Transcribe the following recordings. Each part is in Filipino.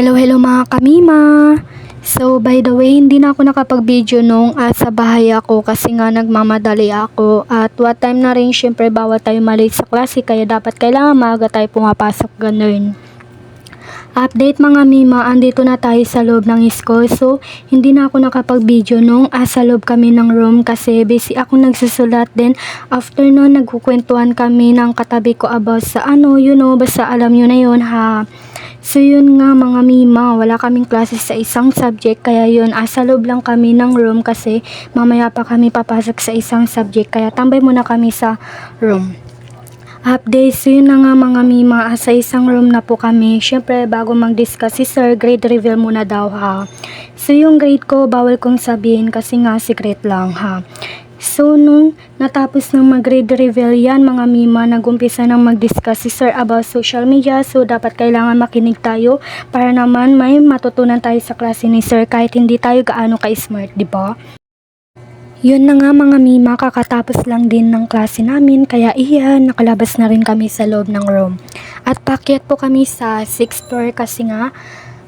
Hello, hello mga kamima! So, by the way, hindi na ako nakapag-video nung sa bahay ako kasi nga nagmamadali ako. At what time na rin, syempre bawal tayo malate sa klase kaya dapat kailangan maaga tayo pumapasok ganun. Update mga mima, andito na tayo sa loob ng school. So, hindi na ako nakapag-video nung sa loob kami ng room kasi busy ako nagsusulat. Then, after nun, nagkukwentuhan kami ng katabi ko about sa basta alam nyo na yun ha. So yun nga mga mima, wala kaming classes sa isang subject kaya yun, sa loob lang kami ng room kasi mamaya pa kami papasok sa isang subject kaya tambay muna kami sa room. Update, so yun na nga mga mima, sa isang room na po kami. Syempre bago mag-discuss si sir, grade reveal muna daw ha. So yung grade ko, bawal kong sabihin kasi nga secret lang ha. So, nung natapos ng mag-grade reveal yan, mga mima, nag-umpisa nang mag-discuss si sir about social media. So, dapat kailangan makinig tayo para naman may matutunan tayo sa klase ni sir kahit hindi tayo gaano ka-smart, di ba? Yun na nga mga mima, kakatapos lang din ng klase namin, kaya iyan, nakalabas na rin kami sa loob ng room. At paakyat po kami sa 6th floor kasi nga,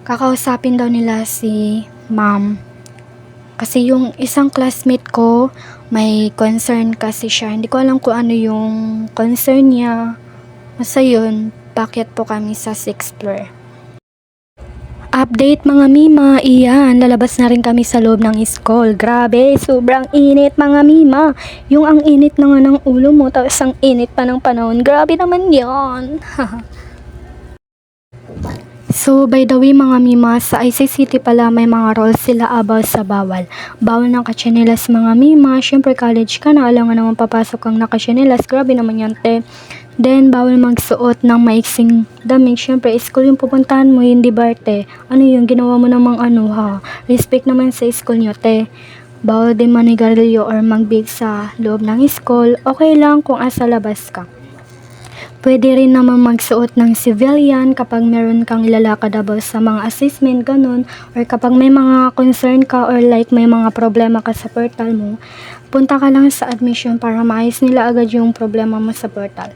kakausapin daw nila si ma'am. Kasi yung isang classmate ko, may concern kasi siya. Hindi ko alam kung ano yung concern niya. Basta yun, paakyat po kami sa 6th floor. Update mga mima, iyan, lalabas na rin kami sa loob ng school. Grabe, sobrang init mga mima. Yung ang init na nga ng ulo mo, tapos ang init pa ng panahon. Grabe naman yan. So, by the way mga mima, sa ICCT pala may mga rules sila about sa bawal. Bawal ng kachinelas mga mima. Syempre college ka na, alam nga naman papasok kang nakachinelas. Grabe naman yan te. Then, bawal magsuot ng maiksing damit. Syempre, school yung pupuntahan mo, hindi ba te? Ano yung ginawa mo namang ha? Respect naman sa school nyo te. Bawal din manigarilyo or magbig sa loob ng school. Okay lang kung asa labas ka. Pwede rin naman magsuot ng civilian kapag meron kang ilalakad about sa mga assessment, ganun. Or kapag may mga concern ka or like may mga problema ka sa portal mo, punta ka lang sa admission para maayos nila agad yung problema mo sa portal.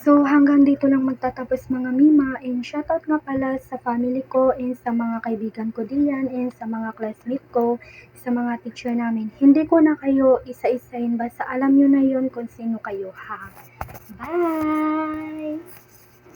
So hanggang dito lang magtatapos mga mima, and shoutout nga pala sa family ko and sa mga kaibigan ko diyan and sa mga classmate ko, sa mga teacher namin. Hindi ko na kayo isa-isahin basta alam nyo na yun kung sino kayo ha. Bye!